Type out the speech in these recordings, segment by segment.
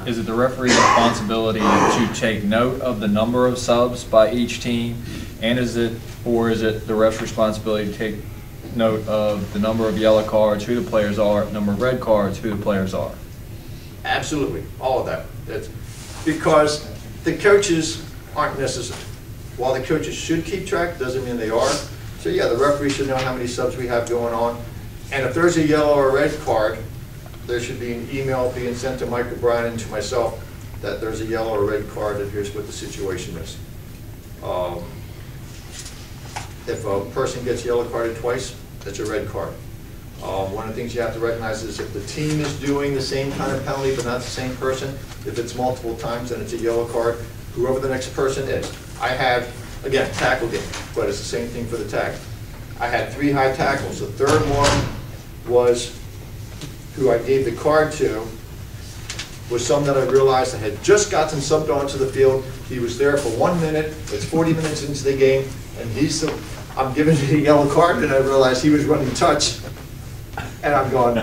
is it the referee's responsibility to take note of the number of subs by each team? And is it the ref's responsibility to take note of the number of yellow cards, who the players are, number of red cards, who the players are? Absolutely, all of that. That's because the coaches aren't necessary. While the coaches should keep track, doesn't mean they are. So yeah, the referee should know how many subs we have going on. And if there's a yellow or a red card, there should be an email being sent to Mike O'Brien and to myself that there's a yellow or red card and here's what the situation is. If a person gets yellow carded twice, that's a red card. One of the things you have to recognize is if the team is doing the same kind of penalty but not the same person, if it's multiple times, then it's a yellow card, whoever the next person is. I had, again, tackle game, but it's the same thing for the tag. I had 3 high tackles. The third one was who I gave the card to, was someone that I realized I had just gotten subbed onto the field. He was there for 1 minute, it's 40 minutes into the game, and I'm giving him a yellow card, and I realized he was running touch. And I'm going,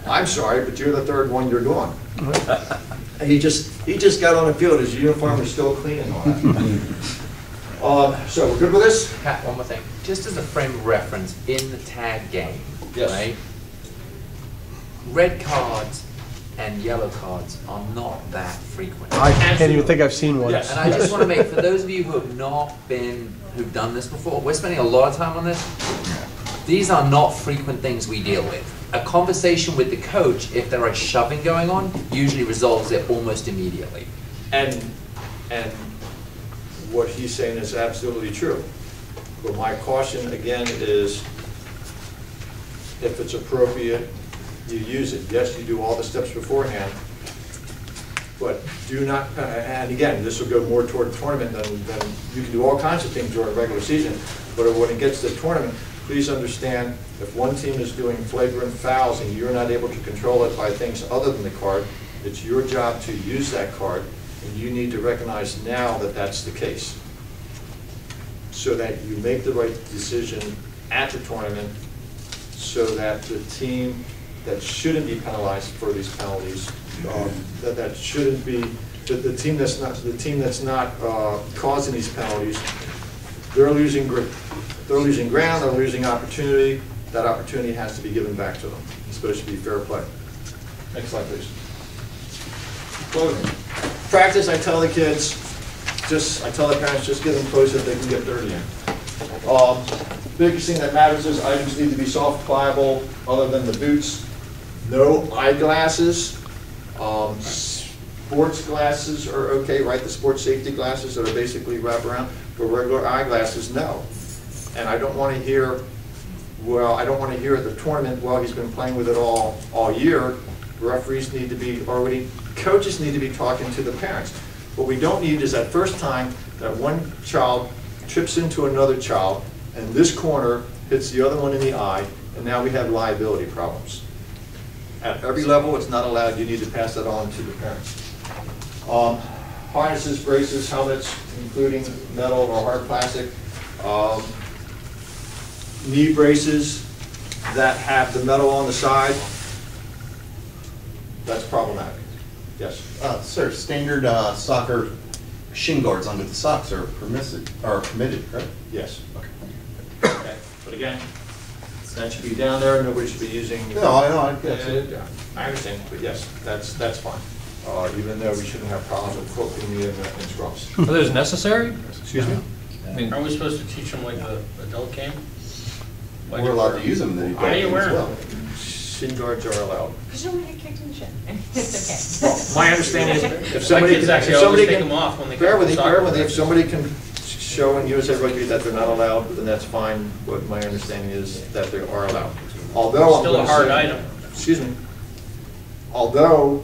I'm sorry, but you're the third one, you're gone. And he just got on the field, his uniform was still clean and all that. So we're good with this? Pat, one more thing. Just as a frame of reference, in the tag game, Yes. right? Red cards and yellow cards are not that frequent. I can't even think I've seen one. Yes. And I just want to make, for those of you who have not been, who've done this before, we're spending a lot of time on this. These are not frequent things we deal with. A conversation with the coach, if there is shoving going on, usually resolves it almost immediately. And what he's saying is absolutely true. But my caution, again, is if it's appropriate, you use it. Yes, you do all the steps beforehand, but do not, and again, this will go more toward the tournament than you can do all kinds of things during regular season, but when it gets to the tournament, please understand if one team is doing flagrant fouls and you're not able to control it by things other than the card, it's your job to use that card, and you need to recognize now that that's the case, so that you make the right decision at the tournament, so that the team that shouldn't be penalized for these penalties, that shouldn't be, that the team that's not causing these penalties, they're losing ground, they're losing opportunity. That opportunity has to be given back to them. It's supposed to be fair play. Next slide, please. Clothing. Practice, I tell the kids, I tell the parents, just get them clothes that they can get dirty in. Biggest thing that matters is items need to be soft, pliable, other than the boots. No eyeglasses. Sports glasses are okay, right? The sports safety glasses that are basically wrap around, but regular eyeglasses, no. And I don't want to hear, well, I don't want to hear at the tournament, well, he's been playing with it all year. Referees need to be coaches need to be talking to the parents. What we don't need is that first time that one child trips into another child and this corner hits the other one in the eye, and now we have liability problems. At every level, it's not allowed. You need to pass that on to the parents. Harnesses, braces, helmets, including metal or hard plastic. Knee braces that have the metal on the side, that's problematic. Yes? Sir, standard soccer shin guards under the socks are permitted, right? Yes. Okay. But again, that should be down there. Nobody should be using. No, I know. I guess I understand, but yes, that's fine. Even though we shouldn't have problems with quoting me in scrubs. Are those necessary? Excuse me? I mean, Are we supposed to teach them like the adult game? Like we're allowed to use them. Then Why are you wearing them? Shin guards are allowed. Because you don't want to get kicked in the shin. It's okay. Well, my understanding is if My somebody kids can, actually if always somebody take can, them off when they bear come with to me, soccer bear with me. If practice. somebody can show in USA Rugby that they're not allowed, then that's fine. But my understanding is that they are allowed. Although I'm Still going a to hard say, item. excuse me. Although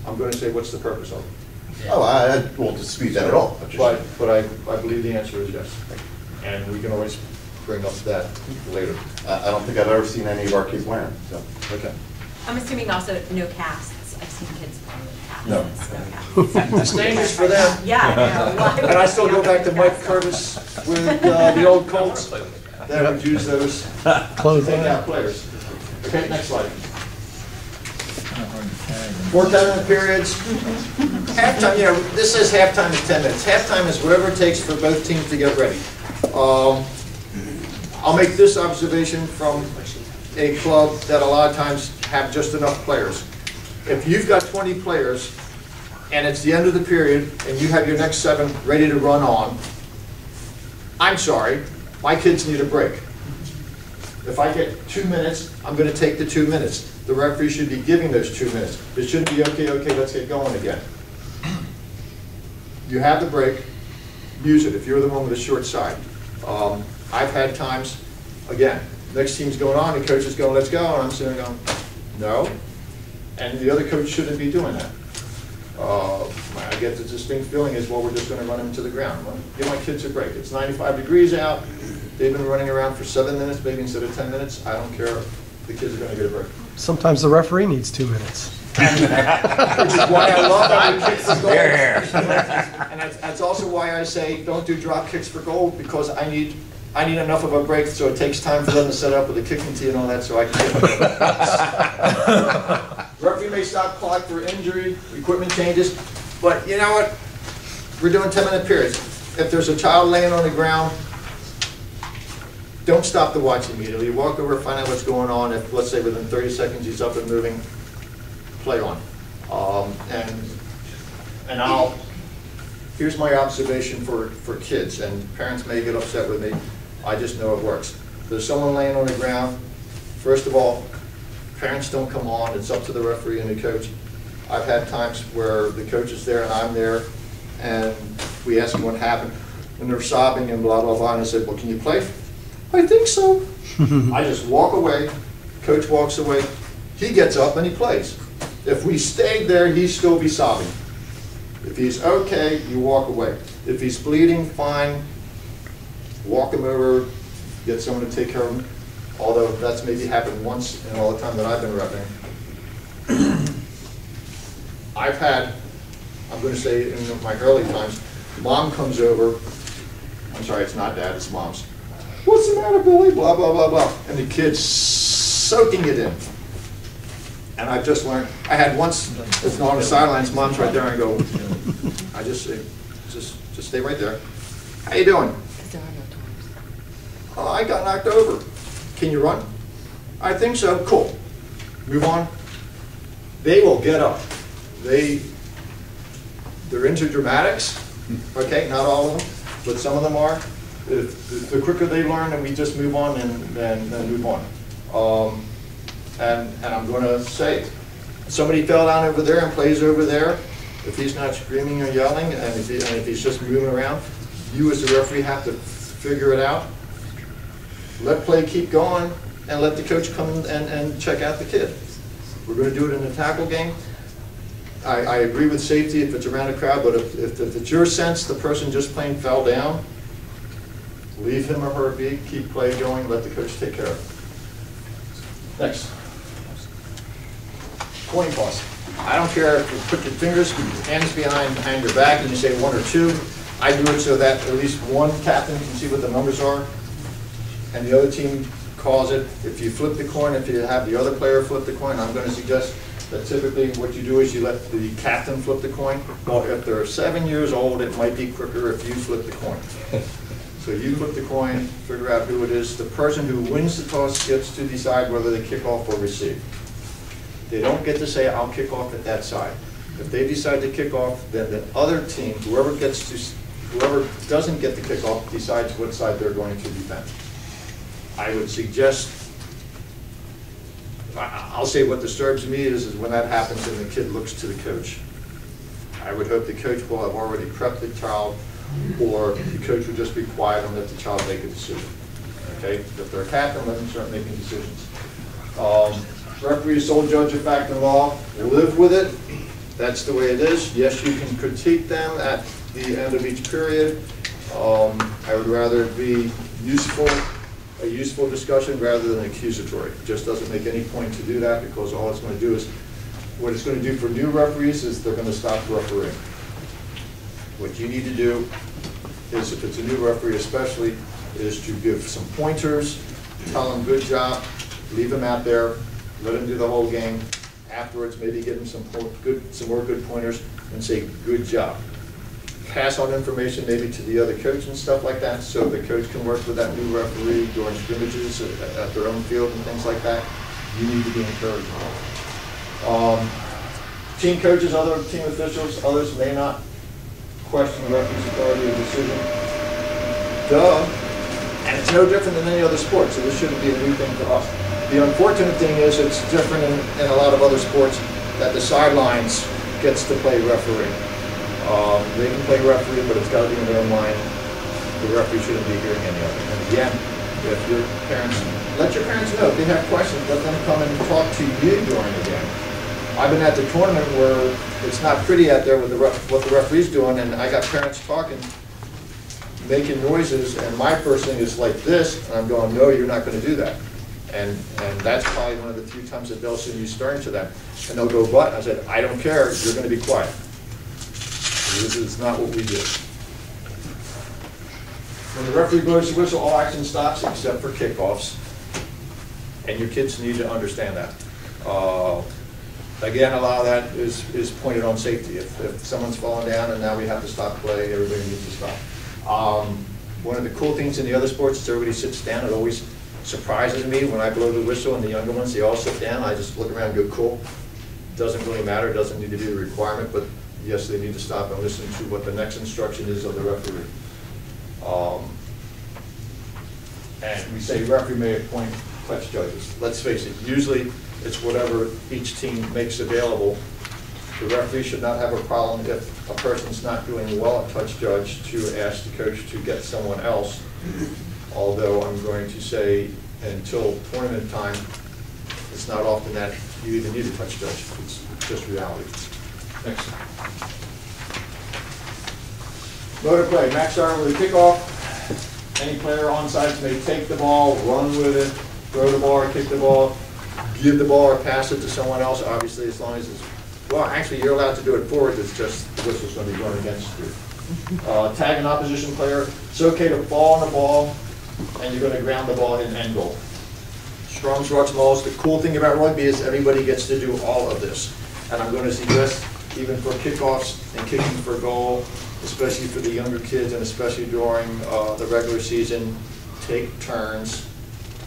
I'm going to say, what's the purpose of it? Oh, I won't dispute that at all. But I believe the answer is yes. And we can always bring up that later. I don't think I've ever seen any of our kids wearing them. So. Okay. I'm assuming also no casts. I've seen kids playing with casts. No. casts. It's dangerous for them. Yeah, I know. And I still go back to Mike Curtis with the old Colts that would use those to Close take on. out players. Okay, next slide. 4 10-minute periods. Halftime, this says halftime is 10 minutes. Halftime is whatever it takes for both teams to get ready. I'll make this observation from a club that a lot of times have just enough players. If you've got 20 players and it's the end of the period and you have your next 7 ready to run on, I'm sorry, my kids need a break. If I get 2 minutes, I'm going to take the 2 minutes. The referee should be giving those 2 minutes. It shouldn't be, okay, let's get going again. You have the break, use it if you're the one with a short side. I've had times, again, next team's going on, the coach is going, let's go, and I'm sitting there going, no. And the other coach shouldn't be doing that. I get the distinct feeling is, well, we're just going to run them to the ground. Well, give my kids a break. It's 95 degrees out. They've been running around for 7 minutes, maybe instead of 10 minutes. I don't care. The kids are going to get a break. Sometimes the referee needs 2 minutes. Which is why I love that we kick for goal. And that's also why I say don't do drop kicks for goal, because I need enough of a break so it takes time for them to set up with a kicking tee and all that so I can get Referee may stop clock for injury, equipment changes, but you know what? We're doing 10-minute periods. If there's a child laying on the ground, don't stop the watch immediately. Walk over, find out what's going on. If, let's say, within 30 seconds he's up and moving, play on. Here's my observation for kids, and parents may get upset with me. I just know it works. There's someone laying on the ground. First of all, parents don't come on. It's up to the referee and the coach. I've had times where the coach is there and I'm there, and we ask them what happened, and they're sobbing and blah, blah, blah, and I said, well, can you play? I think so. I just walk away, coach walks away, he gets up and he plays. If we stayed there, he'd still be sobbing. If he's okay, you walk away. If he's bleeding, fine, walk him over, get someone to take care of him. Although that's maybe happened once in all the time that I've been repping. I've had, I'm going to say in my early times, mom comes over, I'm sorry, it's not dad, it's mom's. What's the matter, Billy? Blah, blah, blah, blah. And the kid's soaking it in. And I've just learned, I had once, it's on the sidelines, mom's right there, and I go, I just say, just stay right there. How you doing? Oh, I got knocked over. Can you run? I think so. Cool. Move on. They will get up. They're into dramatics. Okay, not all of them, but some of them are. The quicker they learn, and we just move on and move on. And I'm going to say, somebody fell down over there and plays over there. If he's not screaming or yelling, and if he's just moving around, you as the referee have to figure it out. Let play keep going, and let the coach come and check out the kid. We're going to do it in a tackle game. I agree with safety if it's around a crowd, but if it's your sense the person just plain fell down, leave him or her be, keep play going, let the coach take care of it. Next. Coin toss. I don't care if you put your hands behind your back and you say 1 or 2. I do it so that at least one captain can see what the numbers are, and the other team calls it. If you flip the coin, if you have the other player flip the coin, I'm going to suggest that typically what you do is you let the captain flip the coin. Well, if they're 7 years old, it might be quicker if you flip the coin. So you flip the coin, figure out who it is. The person who wins the toss gets to decide whether they kick off or receive. They don't get to say, I'll kick off at that side. If they decide to kick off, then the other team, whoever doesn't get the kickoff, decides what side they're going to defend. I would suggest, I'll say what disturbs me is when that happens and the kid looks to the coach. I would hope the coach will have already prepped the child, or the coach would just be quiet and let the child make a decision. Okay? If they're a captain, let them start making decisions. Referee is sole judge of fact and law. Live with it. That's the way it is. Yes, you can critique them at the end of each period. I would rather it be a useful discussion rather than accusatory. It just doesn't make any point to do that, because all it's going to do is, what it's going to do for new referees is they're going to stop refereeing. What you need to do is, if it's a new referee especially, is to give some pointers, tell them good job, leave them out there, let them do the whole game, afterwards, maybe give them some more good pointers and say, good job. Pass on information maybe to the other coach and stuff like that, so the coach can work with that new referee during scrimmages at their own field and things like that. You need to be encouraged. Team coaches, other team officials, others may not question the referee's authority or decision. Duh. And it's no different than any other sport, so this shouldn't be a new thing for us. The unfortunate thing is it's different in a lot of other sports that the sidelines gets to play referee. They can play referee, but it's got to be in their own mind. The referee shouldn't be hearing any of it. And again, if your parents, let your parents know if they have questions, let them come and talk to you during the game. I've been at the tournament where it's not pretty out there with what the referee's doing, and I got parents talking, making noises, and my first thing is like this, and I'm going, no, you're not going to do that. And that's probably one of the few times that they'll see me stirring to them. And they'll go, but? I said, I don't care, you're going to be quiet. This is not what we do. When the referee blows the whistle, all action stops except for kickoffs. And your kids need to understand that. Again, a lot of that is pointed on safety. If someone's falling down and now we have to stop play, everybody needs to stop. One of the cool things in the other sports is everybody sits down. It always surprises me when I blow the whistle and the younger ones, they all sit down. I just look around and go, cool. Doesn't really matter, doesn't need to be a requirement, but yes, they need to stop and listen to what the next instruction is of the referee. And we say referee may appoint touch judges. Let's face it, usually it's whatever each team makes available. The referee should not have a problem if a person's not doing well at touch judge to ask the coach to get someone else. Although I'm going to say until tournament time, it's not often that you even need a touch judge. It's just reality. Next. Motor play, match starter with a kickoff. Any player on sides may take the ball, run with it, throw the ball or kick the ball, give the ball or pass it to someone else, obviously as long as it's, well, actually you're allowed to do it forward, it's just the whistle's going to be run against you. Tag an opposition player, it's okay to fall on the ball, and you're going to ground the ball in end goal. Scrums, rucks, mauls. The cool thing about rugby is everybody gets to do all of this. And I'm going to suggest, even for kickoffs and kicking for goal, especially for the younger kids and especially during the regular season, take turns.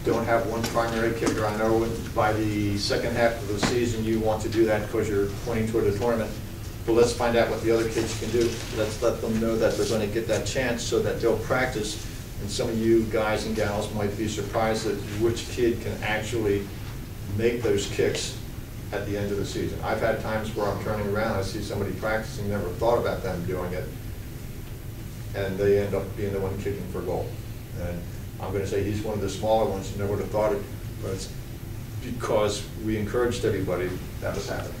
Don't have one primary kicker. I know by the second half of the season you want to do that because you're pointing toward the tournament. But let's find out what the other kids can do. Let's let them know that they're going to get that chance so that they'll practice. And some of you guys and gals might be surprised at which kid can actually make those kicks at the end of the season. I've had times where I'm turning around, I see somebody practicing, never thought about them doing it, and they end up being the one kicking for goal. And I'm going to say he's one of the smaller ones, you never would have thought it, but it's because we encouraged everybody that was happening.